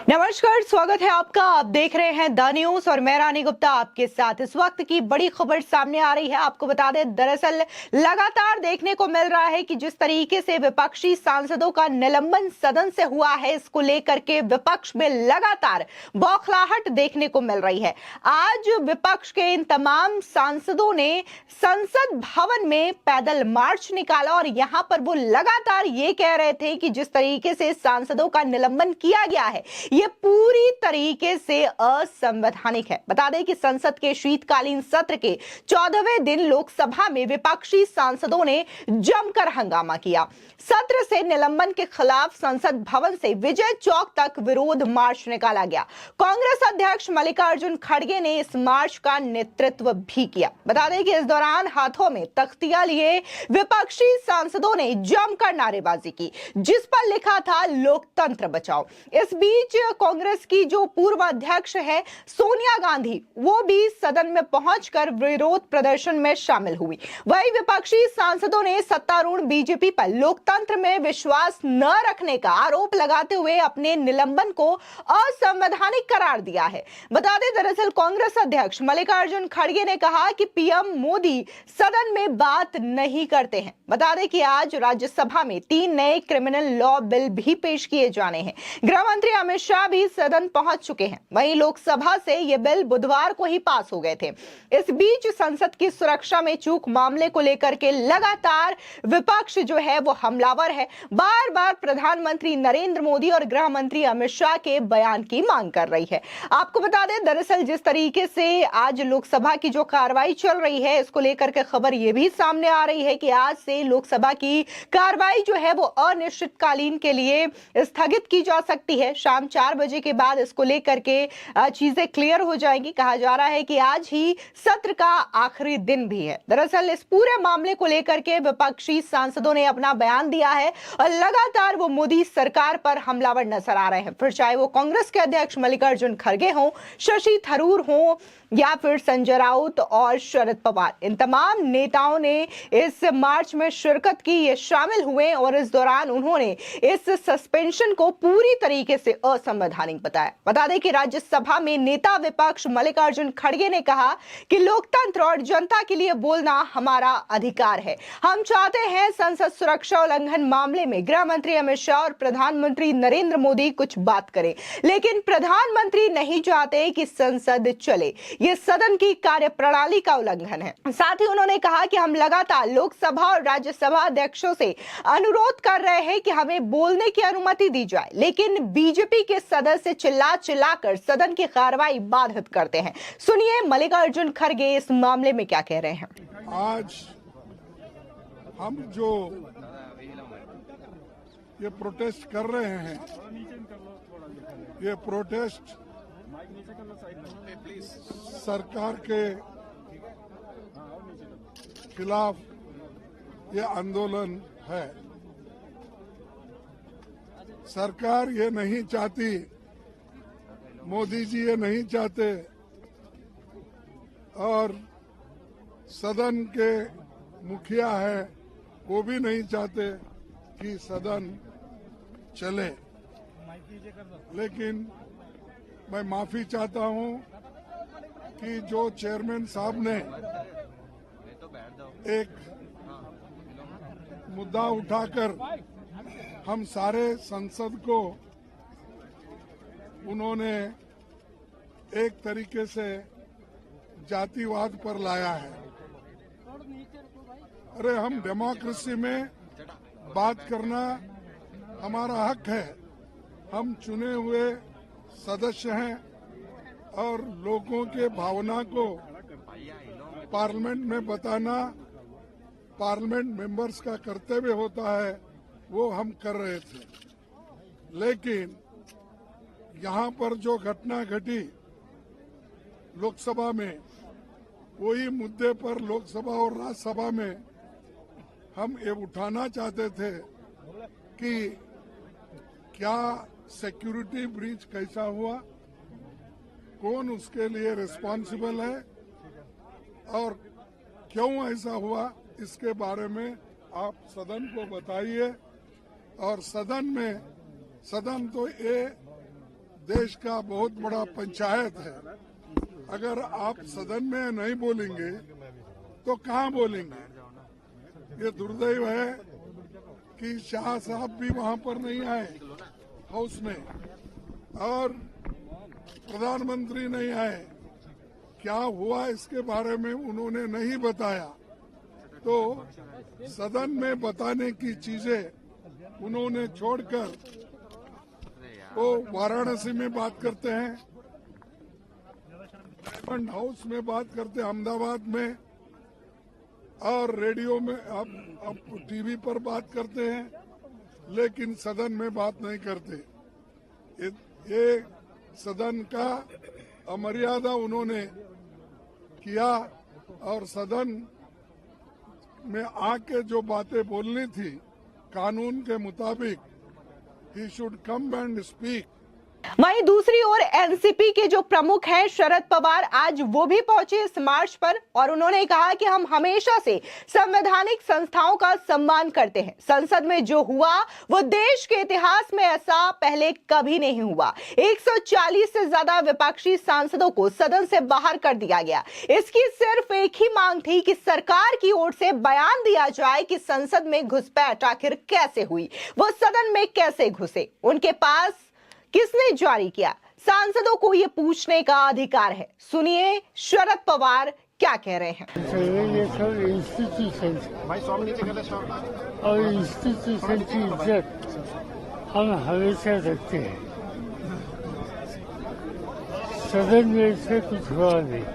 नमस्कार, स्वागत है आपका। आप देख रहे हैं द न्यूज और मैं रानी गुप्ता आपके साथ। इस वक्त की बड़ी खबर सामने आ रही है। आपको बता दें, दरअसल लगातार देखने को मिल रहा है कि जिस तरीके से विपक्षी सांसदों का निलंबन सदन से हुआ है, इसको लेकर के विपक्ष में लगातार बौखलाहट देखने को मिल रही है। आज विपक्ष के इन तमाम सांसदों ने संसद भवन में पैदल मार्च निकाला और यहां पर वो लगातार ये कह रहे थे कि जिस तरीके से सांसदों का निलंबन किया गया है, ये पूरी तरीके से असंवैधानिक है। बता दें कि संसद के शीतकालीन सत्र के 14वें दिन लोकसभा में विपक्षी सांसदों ने जमकर हंगामा किया। सत्र से निलंबन के खिलाफ संसद भवन से विजय चौक तक विरोध मार्च निकाला गया। कांग्रेस अध्यक्ष मल्लिकार्जुन खड़गे ने इस मार्च का नेतृत्व भी किया। बता दें कि इस दौरान हाथों में तख्तियां लिए विपक्षी सांसदों ने जमकर नारेबाजी की, जिस पर लिखा था लोकतंत्र बचाओ। इस बीच कांग्रेस की जो पूर्व अध्यक्ष है सोनिया गांधी, वो भी सदन में पहुंचकर विरोध प्रदर्शन में शामिल हुई। वहीं विपक्षी सांसदों ने सत्तारूढ़ बीजेपी पर लोकतंत्र में विश्वास न रखने का आरोप लगाते हुए अपने निलंबन को असंवैधानिक करार दिया है। बता दें, दरअसल कांग्रेस अध्यक्ष मल्लिकार्जुन खड़गे ने कहा कि पीएम मोदी सदन में बात नहीं करते हैं। बता दें कि आज राज्यसभा में 3 नए क्रिमिनल लॉ बिल भी पेश किए जाने हैं। गृह मंत्री अमित शाह भी सदन पहुंच चुके हैं। वहीं लोकसभा से ये बिल बुधवार को ही पास हो गए थे। इस बीच संसद की सुरक्षा में चूक मामले को लेकर के लगातार विपक्ष जो है वो हमलावर है। बार बार प्रधानमंत्री नरेंद्र मोदी और गृह मंत्री अमित शाह के बयान की मांग कर रही है। आपको बता दें, दरअसल जिस तरीके से आज लोकसभा की जो कार्रवाई चल रही है, इसको लेकर के खबर यह भी सामने आ रही है कि आज से लोकसभा की कार्रवाई जो है वो अनिश्चितकालीन के लिए स्थगित की जा सकती है। शाम 4 बजे के बाद इसको लेकर के चीजें क्लियर हो जाएंगी। कहा जा रहा है कि आज ही सत्र का आखिरी दिन भी है। दरअसल इस पूरे मामले को लेकर के विपक्षी सांसदों ने अपना बयान दिया है और लगातार वो मोदी सरकार पर हमलावर नजर आ रहे हैं। फिर चाहे वो कांग्रेस के अध्यक्ष मल्लिकार्जुन खड़गे हों, शशि थरूर हों या फिर संजय राउत और शरद पवार, इन तमाम नेताओं ने इस मार्च में शिरकत की, ये शामिल हुए और इस दौरान उन्होंने इस सस्पेंशन को पूरी तरीके से असंवैधानिक बताया। बता दें कि राज्यसभा में नेता विपक्ष मल्लिकार्जुन खड़गे ने कहा कि लोकतंत्र और जनता के लिए बोलना हमारा अधिकार है। हम चाहते हैं संसद सुरक्षा उल्लंघन मामले में गृह मंत्री अमित शाह और प्रधानमंत्री नरेंद्र मोदी कुछ बात करें, लेकिन प्रधानमंत्री नहीं चाहते कि संसद चले। यह सदन की कार्यप्रणाली का उल्लंघन है। साथ ही उन्होंने कहा कि हम लगातार लोकसभा और राज्यसभा अध्यक्षों से अनुरोध कर रहे हैं कि हमें बोलने की अनुमति दी जाए, लेकिन बीजेपी के सदस्य चिल्लाकर सदन की कार्रवाई बाधित करते हैं। सुनिए मल्लिकार्जुन खड़गे इस मामले में क्या कह रहे हैं। आज हम जो ये प्रोटेस्ट कर रहे हैं, ये प्रोटेस्ट सरकार के खिलाफ ये आंदोलन है। सरकार ये नहीं चाहती, मोदी जी ये नहीं चाहते और सदन के मुखिया है वो भी नहीं चाहते कि सदन चले। लेकिन मैं माफी चाहता हूं कि जो चेयरमैन साहब ने एक मुद्दा उठाकर हम सारे संसद को उन्होंने एक तरीके से जातिवाद पर लाया है। अरे हम डेमोक्रेसी में बात करना हमारा हक है। हम चुने हुए सदस्य हैं और लोगों के भावना को पार्लियामेंट में बताना पार्लियामेंट मेंबर्स का कर्तव्य होता है, वो हम कर रहे थे। लेकिन यहाँ पर जो घटना घटी लोकसभा में, वही मुद्दे पर लोकसभा और राज्यसभा में हम ये उठाना चाहते थे कि क्या सिक्योरिटी ब्रीच कैसा हुआ, कौन उसके लिए रिस्पॉन्सिबल है और क्यों ऐसा हुआ, इसके बारे में आप सदन को बताइए। और सदन तो ये देश का बहुत बड़ा पंचायत है। अगर आप सदन में नहीं बोलेंगे तो कहाँ बोलेंगे? ये दुर्दैव है कि शाह साहब भी वहां पर नहीं आए हाउस में और प्रधानमंत्री नहीं आए। क्या हुआ इसके बारे में उन्होंने नहीं बताया, तो सदन में बताने की चीजें उन्होंने छोड़कर वो वाराणसी में बात करते हैं, डायमंड हाउस में बात करते हैं, अहमदाबाद में, और रेडियो में अब टीवी पर बात करते हैं, लेकिन सदन में बात नहीं करते। ये सदन का अमर्यादा उन्होंने किया और सदन में आके जो बातें बोलनी थी कानून के मुताबिक, he should come and speak. वहीं दूसरी ओर एनसीपी के जो प्रमुख हैं शरद पवार, आज वो भी पहुंचे इस मार्च पर और उन्होंने कहा कि हम हमेशा से संवैधानिक संस्थाओं का सम्मान करते हैं। संसद में जो हुआ वो देश के इतिहास में ऐसा पहले कभी नहीं हुआ। 140 से ज्यादा विपक्षी सांसदों को सदन से बाहर कर दिया गया। इसकी सिर्फ एक ही मांग थी कि सरकार की ओर से बयान दिया जाए कि संसद में घुसपैठ आखिर कैसे हुई, वो सदन में कैसे घुसे, उनके पास किसने जारी किया। सांसदों को ये पूछने का अधिकार है। सुनिए शरद पवार क्या कह रहे हैं। ये सब इंस्टीट्यूशन और इंस्टीट्यूशन की इज्जत हम हमेशा रखते हैं। सदन में से कुछ हुआ नहीं,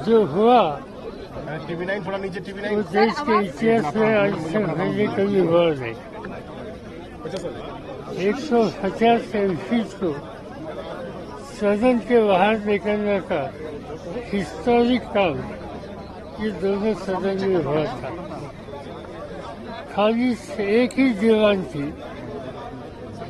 जो हुआ टीवी 9 थोड़ा नीचे, टीवी 9 वो देश के इतिहास में आज तक पहले कभी हुआ नहीं। 150 एमपी को सदन के बाहर निकलने का हिस्टोरिक काम ये दोनों सदन में हुआ था। खाली एक ही डिमांड थी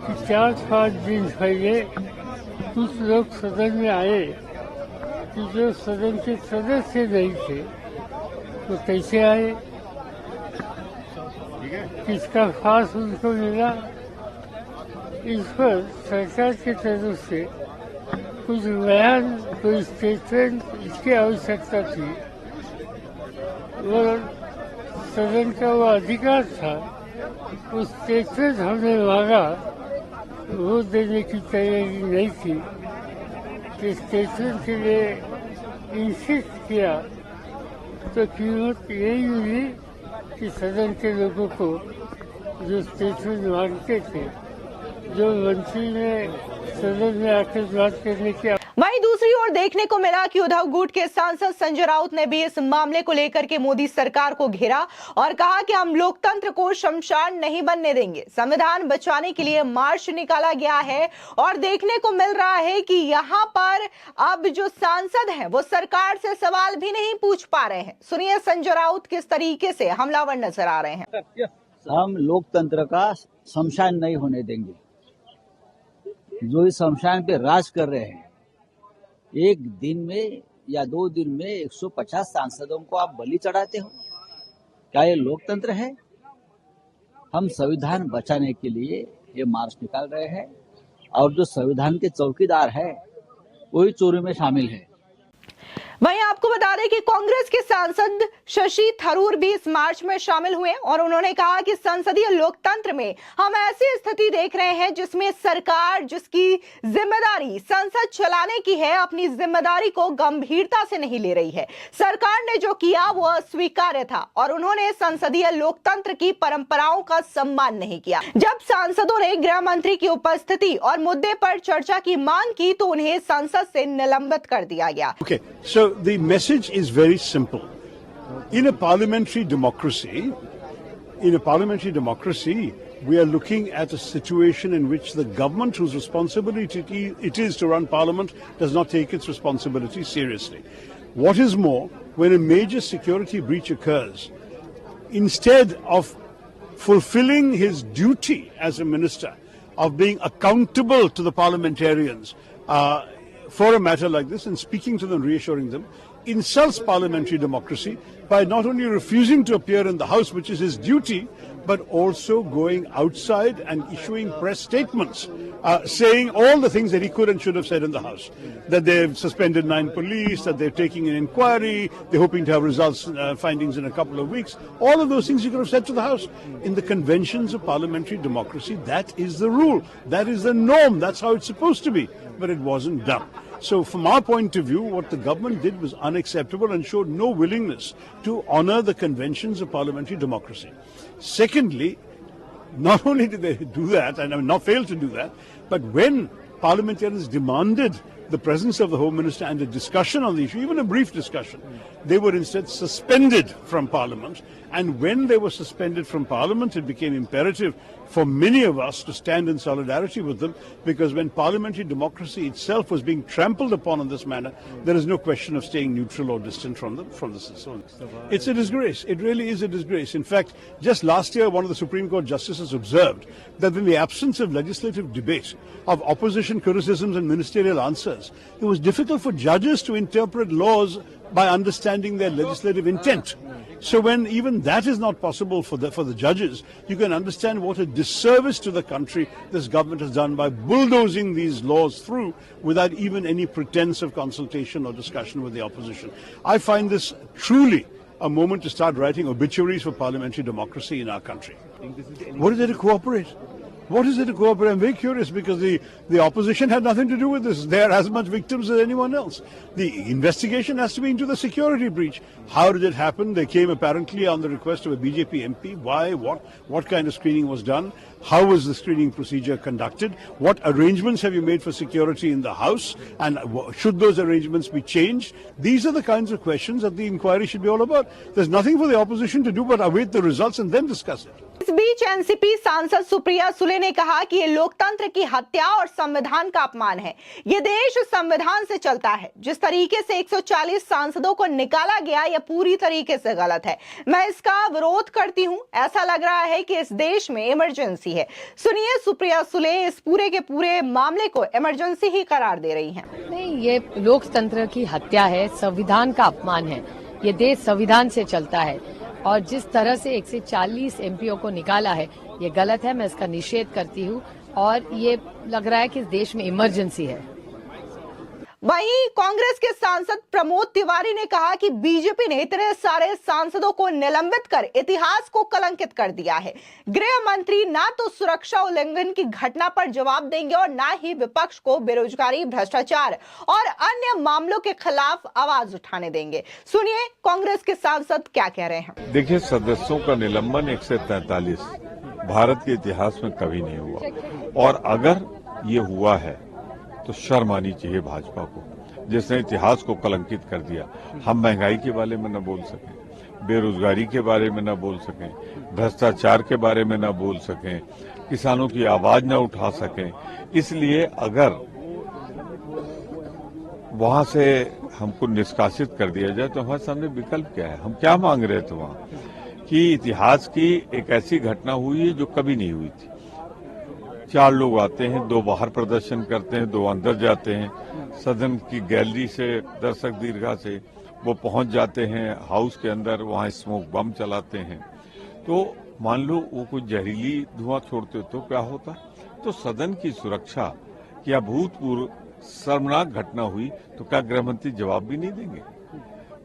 कि 4-5 दिन पहले कुछ लोग सदन में आए कि जो सदन के सदस्य नहीं थे वो कैसे आए, किसका खास उनको मिला। इस पर सरकार की तरफ से कुछ बयान, कोई स्टेटमेंट इसकी आवश्यकता थी। और सदन का वो अधिकार था, उस स्टेटमेंट हमने मांगा, वो देने की तैयारी नहीं थी। कि स्टेटमेंट के लिए इंसिस्ट किया तो कीमत यही हुई कि सदन के लोगों को जो स्टेटमेंट मांगते थे, जो मंत्री ने सदन में आकर बात करने की। वहीं दूसरी ओर देखने को मिला कि उद्धव गुट के सांसद संजय राउत ने भी इस मामले को लेकर के मोदी सरकार को घेरा और कहा कि हम लोकतंत्र को शमशान नहीं बनने देंगे। संविधान बचाने के लिए मार्च निकाला गया है और देखने को मिल रहा है कि यहाँ पर अब जो सांसद हैं वो सरकार से सवाल भी नहीं पूछ पा रहे हैं। सुनिए संजय राउत किस तरीके से हमलावर नजर आ रहे हैं। हम लोकतंत्र का शमशान नहीं होने देंगे। जो इस शमशान पे राज कर रहे हैं, एक दिन में या 2 दिन में 150 सांसदों को आप बलि चढ़ाते हो, क्या ये लोकतंत्र है? हम संविधान बचाने के लिए ये मार्च निकाल रहे हैं और जो संविधान के चौकीदार है वही चोरी में शामिल है। वहीं आपको बता दें कि कांग्रेस के सांसद शशि थरूर भी इस मार्च में शामिल हुए और उन्होंने कहा कि संसदीय लोकतंत्र में हम ऐसी स्थिति देख रहे हैं जिसमें सरकार, जिसकी जिम्मेदारी संसद चलाने की है, अपनी जिम्मेदारी को गंभीरता से नहीं ले रही है। सरकार ने जो किया वो अस्वीकार्य था और उन्होंने संसदीय लोकतंत्र की परंपराओं का सम्मान नहीं किया। जब सांसदों ने गृह मंत्री की उपस्थिति और मुद्दे पर चर्चा की मांग की तो उन्हें संसद से निलंबित कर दिया गया। So the message is very simple. In a parliamentary democracy, we are looking at a situation in which the government, whose responsibility it is to run parliament, does not take its responsibility seriously. What is more, when a major security breach occurs, instead of fulfilling his duty as a minister, of being accountable to the parliamentarians, for a matter like this and speaking to them, reassuring them, insults parliamentary democracy by not only refusing to appear in the House, which is his duty, but also going outside and issuing press statements saying all the things that he could and should have said in the House. That they've suspended 9 police, that they're taking an inquiry, they're hoping to have results, findings in a couple of weeks. All of those things you could have said to the House. In the conventions of parliamentary democracy, that is the rule. That is the norm. That's how it's supposed to be. But it wasn't done. So from our point of view, what the government did was unacceptable and showed no willingness to honor the conventions of parliamentary democracy. Secondly, not only did they do that, and have not failed to do that, but when parliamentarians demanded the presence of the Home Minister and a discussion on the issue, even a brief discussion, they were instead suspended from Parliament. And when they were suspended from Parliament, it became imperative for many of us to stand in solidarity with them, because when parliamentary democracy itself was being trampled upon in this manner, there is no question of staying neutral or distant from the system. It's a disgrace. It really is a disgrace. In fact, just last year, one of the Supreme Court justices observed that in the absence of legislative debate, of opposition criticisms and ministerial answers, it was difficult for judges to interpret laws by understanding their legislative intent. So when even that is not possible for the judges, you can understand what a disservice to the country this government has done by bulldozing these laws through without even any pretense of consultation or discussion with the opposition. I find this truly a moment to start writing obituaries for parliamentary democracy in our country. What is there to cooperate? What is it to cooperate? I'm very curious, because the opposition had nothing to do with this. They are as much victims as anyone else. The investigation has to be into the security breach. How did it happen? They came apparently on the request of a BJP MP. Why? What kind of screening was done? How was the screening procedure conducted? What arrangements have you made for security in the House? And should those arrangements be changed? These are the kinds of questions that the inquiry should be all about. There's nothing for the opposition to do but await the results and then discuss it. इस बीच NCP सांसद सुप्रिया सुले ने कहा कि ये लोकतंत्र की हत्या और संविधान का अपमान है। ये देश संविधान से चलता है। जिस तरीके से 140 सांसदों को निकाला गया, यह पूरी तरीके से गलत है। मैं इसका विरोध करती हूं। ऐसा लग रहा है कि इस देश में इमरजेंसी है। सुनिए, सुप्रिया सुले इस पूरे के पूरे मामले को इमरजेंसी ही करार दे रही हैं। नहीं, ये लोकतंत्र की हत्या है, संविधान का अपमान है। ये देश संविधान से चलता है और जिस तरह से 140 एमपीओ को निकाला है, ये गलत है। मैं इसका निषेध करती हूँ और ये लग रहा है कि इस देश में इमरजेंसी है। वहीं कांग्रेस के सांसद प्रमोद तिवारी ने कहा कि बीजेपी ने इतने सारे सांसदों को निलंबित कर इतिहास को कलंकित कर दिया है। गृह मंत्री ना तो सुरक्षा उल्लंघन की घटना पर जवाब देंगे और ना ही विपक्ष को बेरोजगारी, भ्रष्टाचार और अन्य मामलों के खिलाफ आवाज उठाने देंगे। सुनिए कांग्रेस के सांसद क्या कह रहे हैं। देखिए, सदस्यों का निलंबन 143 भारत के इतिहास में कभी नहीं हुआ, और अगर ये हुआ है तो शर्म आनी चाहिए भाजपा को, जिसने इतिहास को कलंकित कर दिया। हम महंगाई के बारे में न बोल सकें, बेरोजगारी के बारे में न बोल सकें, भ्रष्टाचार के बारे में न बोल सकें, किसानों की आवाज न उठा सकें। इसलिए अगर वहां से हमको निष्कासित कर दिया जाए तो हमारे सामने विकल्प क्या है? हम क्या मांग रहे थे वहां? कि इतिहास की एक ऐसी घटना हुई है जो कभी नहीं हुई थी। 4 लोग आते हैं, 2 बाहर प्रदर्शन करते हैं, 2 अंदर जाते हैं। सदन की गैलरी से, दर्शक दीर्घा से वो पहुंच जाते हैं हाउस के अंदर, वहां स्मोक बम चलाते हैं। तो मान लो वो कोई जहरीली धुआं छोड़ते तो क्या होता? तो सदन की सुरक्षा की अभूतपूर्व शर्मनाक घटना हुई तो क्या गृह मंत्री जवाब भी नहीं देंगे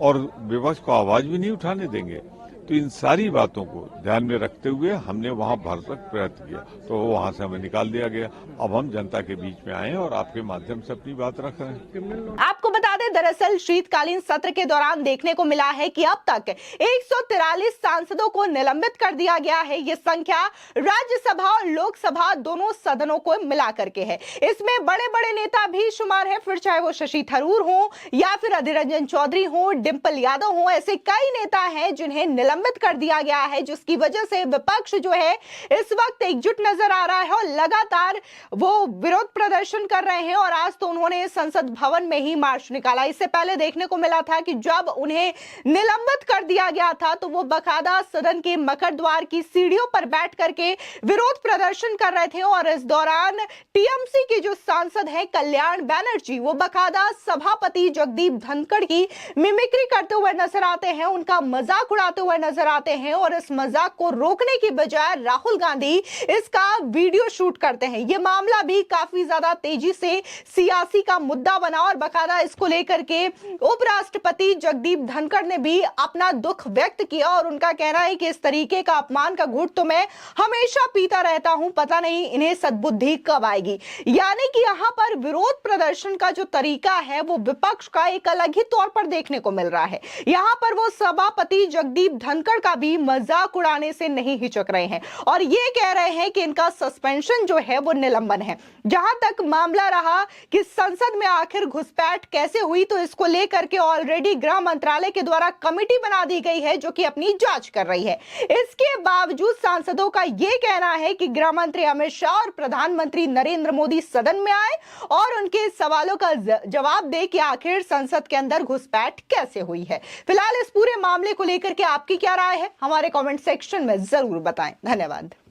और विपक्ष को आवाज भी नहीं उठाने देंगे? तो इन सारी बातों को ध्यान में रखते हुए हमने वहां भरसक प्रयत्न किया, तो वहां से हमें निकाल दिया गया। अब हम जनता के बीच में आए और आपके माध्यम से अपनी बात रख रहे हैं। आपको बता दें, दरअसल शीतकालीन सत्र के दौरान देखने को मिला है कि अब तक 143 सांसदों को निलंबित कर दिया गया है। ये संख्या राज्यसभा और लोकसभा दोनों सदनों को मिला करके है। इसमें बड़े बड़े नेता भी शुमार है, फिर चाहे वो शशि थरूर हो या फिर अधीर रंजन चौधरी हो, डिंपल यादव हो। ऐसे कई नेता हैं जिन्हें निलंबित कर दिया गया है, जिसकी वजह से विपक्ष जो है इस वक्त एकजुट नजर आ रहा है और लगातार वो विरोध प्रदर्शन कर रहे हैं। और आज तो उन्होंने संसद भवन में ही मार्च निकाला, इससे पहले देखने को मिला था कि जब उन्हें निलंबित कर दिया गया था तो वो बकायदा सदन के मकर द्वार की सीढ़ियों पर बैठ करके विरोध प्रदर्शन कर रहे थे और इस दौरान टीएमसी के जो सांसद हैं कल्याण बैनर्जी वो बकायदा सभापति जगदीप धनखड़ की मिमिक्री करते हुए नजर आते हैं, उनका मजाक उड़ाते हुए नजर आते हैं और इस मजाक को रोकने की बजाय राहुल गांधी इसका वीडियो शूट करते हैं। यह मामला भी काफी ज्यादा तेजी से सियासी का मुद्दा बना और बकायदा इसको लेकर के उपराष्ट्रपति जगदीप धनखड़ ने भी अपना दुख व्यक्त किया और उनका कहना है कि इस तरीके का अपमान का घूंट तो मैं हमेशा पीता रहता हूं, पता नहीं इन्हें सद्बुद्धि कब आएगी। यानी कि यहां पर विरोध प्रदर्शन का जो तरीका है वो विपक्ष का एक अलग ही तौर पर देखने को मिल रहा है। यहां पर वो सभापति जगदीप धनखड़ का भी मजाक उड़ाने से नहीं हिचक रहे हैं और ये कह रहे हैं कि इनका सस्पेंशन जो है वो निलंबन है। जहां तक मामला रहा कि संसद में आखिर घुसपैठ कैसे हुई तो इसको लेकर के ऑलरेडी गृह मंत्रालय के द्वारा कमेटी बना दी गई है जो कि अपनी जांच कर रही है। इसके बावजूद सांसदों का यह कहना है कि गृह मंत्री अमित शाह और प्रधानमंत्री नरेंद्र मोदी सदन में आए और उनके सवालों का जवाब दे कि आखिर संसद के अंदर घुसपैठ कैसे हुई है। फिलहाल इस पूरे मामले को लेकर के आपकी क्या राय है हमारे कमेंट सेक्शन में जरूर बताएं। धन्यवाद।